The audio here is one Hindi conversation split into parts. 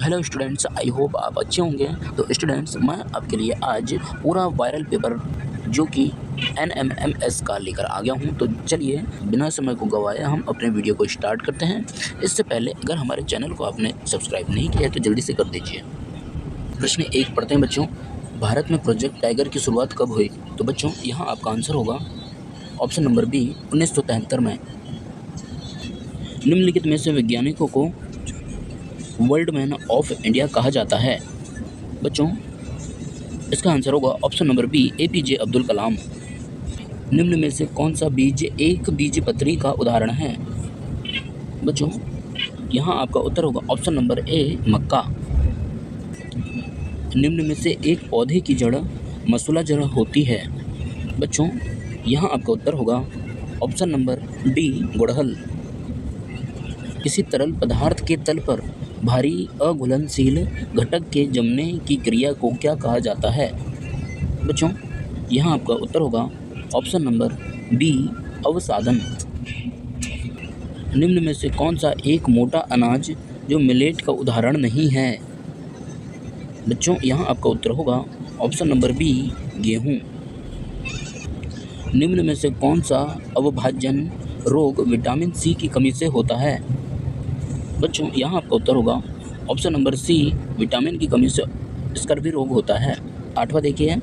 हेलो स्टूडेंट्स, आई होप आप अच्छे होंगे। तो स्टूडेंट्स, मैं आपके लिए आज पूरा वायरल पेपर जो कि NMMS का लेकर आ गया हूं। तो चलिए बिना समय को गवाए हम अपने वीडियो को स्टार्ट करते हैं। इससे पहले अगर हमारे चैनल को आपने सब्सक्राइब नहीं किया है तो जल्दी से कर दीजिए। प्रश्न 1 पढ़ते हैं बच्चों। भारत में प्रोजेक्ट टाइगर की शुरुआत कब हुई? तो बच्चों यहाँ आपका आंसर होगा ऑप्शन नंबर बी 1973 में। निम्नलिखित में से वैज्ञानिकों को वर्ल्ड मैन ऑफ इंडिया कहा जाता है? बच्चों इसका आंसर होगा option number B APJ Abdul Kalam. निम्न में से कौन सा बीज एक बीजपत्री का उदाहरण है? बच्चों यहाँ आपका उत्तर होगा ऑप्शन नंबर ए मक्का। निम्न में से एक पौधे की जड़ मसूला जड़ होती है? बच्चों यहाँ आपका उत्तर होगा ऑप्शन नंबर डी गुड़हल। किसी तरल पदार्थ के तल पर भारी अघुलनशील घटक के जमने की क्रिया को क्या कहा जाता है? बच्चों यहाँ आपका उत्तर होगा ऑप्शन नंबर बी अवसादन। निम्न में से कौन सा एक मोटा अनाज जो मिलेट का उदाहरण नहीं है? बच्चों यहाँ आपका उत्तर होगा ऑप्शन नंबर बी गेहूँ। निम्न में से कौन सा अवभाजन रोग विटामिन सी की कमी से होता है? बच्चों यहाँ आपका उत्तर होगा ऑप्शन नंबर सी विटामिन की कमी से स्कर्वी रोग होता है। 8वां देखिए,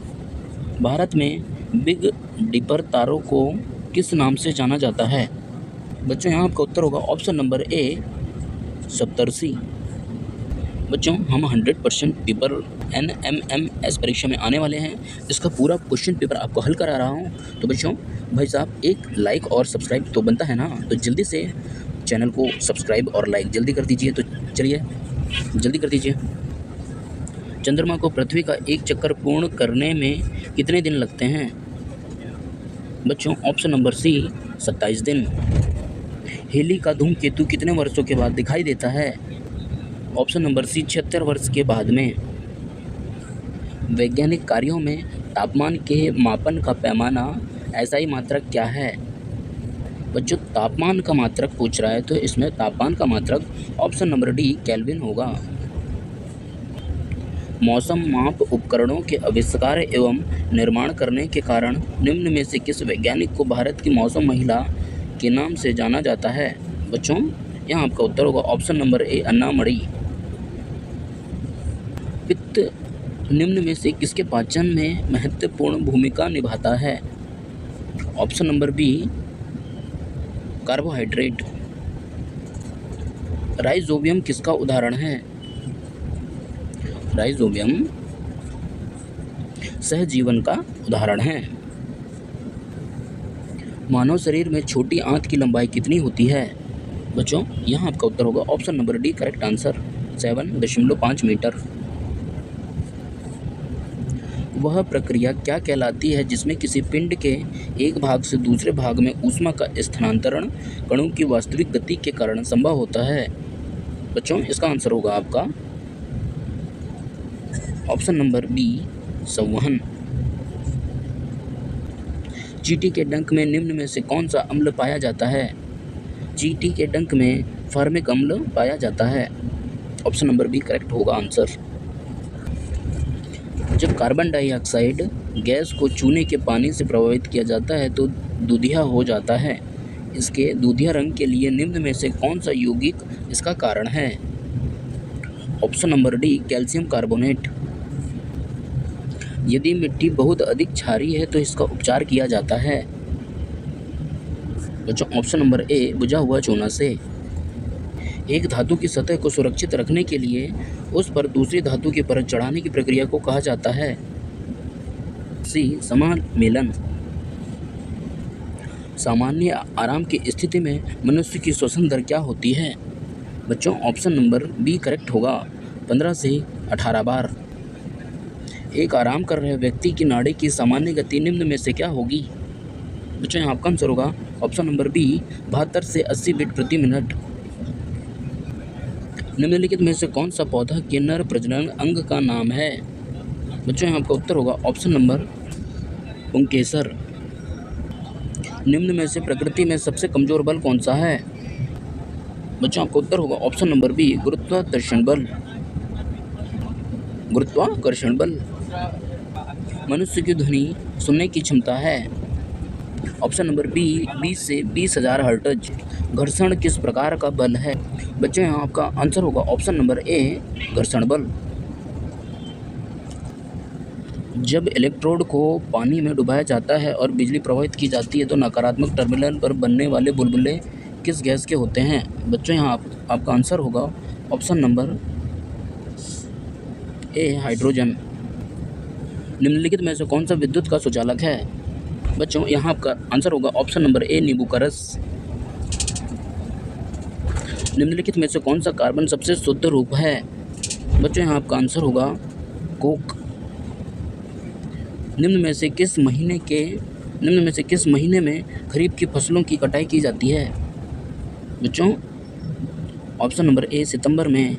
भारत में बिग डिपर तारों को किस नाम से जाना जाता है? बच्चों यहाँ आपका उत्तर होगा ऑप्शन नंबर ए सप्तर्षि। बच्चों हम 100% पेपर NMMS परीक्षा में आने वाले हैं। इसका पूरा क्वेश्चन पेपर आपको हल करा रहा हूँ। तो बच्चों भाई साहब एक लाइक और सब्सक्राइब तो बनता है ना, तो जल्दी से चैनल को सब्सक्राइब और लाइक जल्दी कर दीजिए। तो चलिए जल्दी कर दीजिए। चंद्रमा को पृथ्वी का एक चक्कर पूर्ण करने में कितने दिन लगते हैं? बच्चों ऑप्शन नंबर सी 27 दिन। हेली का धूमकेतु कितने वर्षों के बाद दिखाई देता है? ऑप्शन नंबर सी 76 वर्ष के बाद में। वैज्ञानिक कार्यों में तापमान के मापन का पैमाना SI मात्रक क्या है? बच्चों तापमान का मात्रक पूछ रहा है तो इसमें तापमान का मात्रक ऑप्शन नंबर डी केल्विन होगा। मौसम माप उपकरणों के आविष्कार एवं निर्माण करने के कारण निम्न में से किस वैज्ञानिक को भारत की मौसम महिला के नाम से जाना जाता है? बच्चों यहाँ आपका उत्तर होगा ऑप्शन नंबर ए अन्नामणि। पित्त निम्न में से किसके पाचन में महत्वपूर्ण भूमिका निभाता है? Option number B carbohydrate. Rhizobium किसका उदाहरण है? राइजोबियम सहजीवन का उदाहरण है। मानव शरीर में छोटी आंत की लंबाई कितनी होती है? बच्चों यहाँ आपका उत्तर होगा option number D correct answer 7.5 metre. वह प्रक्रिया क्या कहलाती है जिसमें किसी पिंड के एक भाग से दूसरे भाग में ऊष्मा का स्थानांतरण कणों की वास्तविक गति के कारण संभव होता है? बच्चों इसका आंसर होगा आपका ऑप्शन नंबर बी संवहन। चींटी के डंक में निम्न में से कौन सा अम्ल पाया जाता है? चींटी के डंक में फॉर्मिक अम्ल पाया जाता है। ऑप्शन नंबर बी करेक्ट होगा आंसर। जब कार्बन डाइऑक्साइड गैस को चूने के पानी से प्रभावित किया जाता है तो दूधिया हो जाता है। इसके दूधिया रंग के लिए निम्न में से कौन सा यौगिक इसका कारण है? Option number D calcium carbonate. यदि मिट्टी बहुत अधिक क्षारीय है तो इसका उपचार किया जाता है। बच्चों ऑप्शन नंबर ए बुझा हुआ चूना से। एक धातु की सतह को सुरक्षित रखने के लिए उस पर दूसरी धातु की परत चढ़ाने की प्रक्रिया को कहा जाता है? सी समामेलन। सामान्य आराम की स्थिति में मनुष्य की श्वसन दर क्या होती है? बच्चों ऑप्शन नंबर बी करेक्ट होगा 15 से 18 बार। एक आराम कर रहे व्यक्ति की नाड़ी की सामान्य गति निम्न में से क्या होगी? बच्चों यहाँ आपका आंसर होगा ऑप्शन नंबर बी 72 से 80 बीट प्रति मिनट। निम्नलिखित में से कौन सा पौधा के नर प्रजनन अंग का नाम है? बच्चों यहाँ आपका उत्तर होगा ऑप्शन नंबर पुंकेसर। निम्न में से प्रकृति में सबसे कमजोर बल कौन सा है? बच्चों आपका उत्तर होगा ऑप्शन नंबर बी गुरुत्वाकर्षण बल। गुरुत्वाकर्षण बल। मनुष्य की ध्वनि सुनने की क्षमता है। ऑप्शन नंबर बी 20 से 20,000 हर्ट्ज। घर्षण किस प्रकार का बल है? बच्चों यहाँ आपका आंसर होगा ऑप्शन नंबर ए घर्षण बल। जब इलेक्ट्रोड को पानी में डुबाया जाता है और बिजली प्रवाहित की जाती है तो नकारात्मक टर्मिनल पर बनने वाले बुलबुले किस गैस के होते हैं? बच्चों यहाँ आपका आंसर होगा ऑप्शन नंबर ए हाइड्रोजन। निम्नलिखित में से कौन सा विद्युत का सुचालक है? बच्चों यहाँ आपका आंसर होगा ऑप्शन नंबर ए नींबू का रस। निम्नलिखित में से कौन सा कार्बन सबसे शुद्ध रूप है? बच्चों यहाँ आपका आंसर होगा कोक। निम्न में से किस महीने में खरीफ की फसलों की कटाई की जाती है? बच्चों ऑप्शन नंबर ए सितंबर में।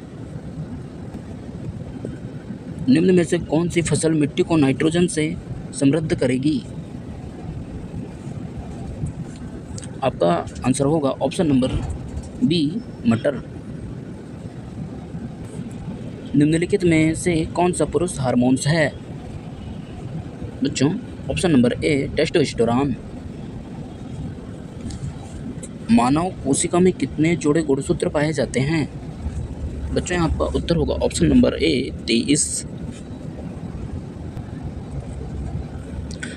निम्न में से कौन सी फसल मिट्टी को नाइट्रोजन से समृद्ध करेगी? आपका आंसर होगा ऑप्शन नंबर बी मटर। निम्नलिखित में से कौन सा पुरुष हार्मोन्स है? बच्चों ऑप्शन नंबर ए टेस्टोस्टेरोन। मानव कोशिका में कितने जोड़े गुणसूत्र पाए जाते हैं? बच्चों यहाँ आपका उत्तर होगा ऑप्शन नंबर ए 23।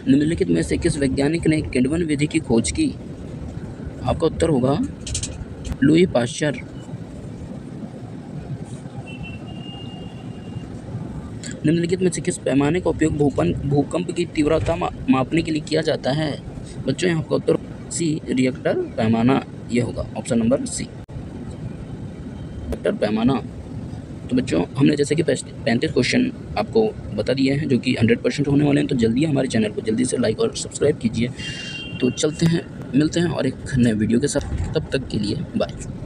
निम्नलिखित में से किस वैज्ञानिक ने किण्वन विधि की खोज की? आपका उत्तर होगा लुई पाश्चर। निम्नलिखित में से किस पैमाने का उपयोग भूकंप की तीव्रता मापने के लिए किया जाता है? बच्चों यहाँ आपका उत्तर सी रिएक्टर पैमाना। यह होगा ऑप्शन नंबर सी रिएक्टर पैमाना। तो बच्चों हमने जैसे कि 35 क्वेश्चन आपको बता दिए हैं जो कि 100% होने वाले हैं। तो जल्दी हमारे चैनल को जल्दी से लाइक और सब्सक्राइब कीजिए। तो चलते हैं, मिलते हैं और एक नए वीडियो के साथ। तब तक के लिए बाय।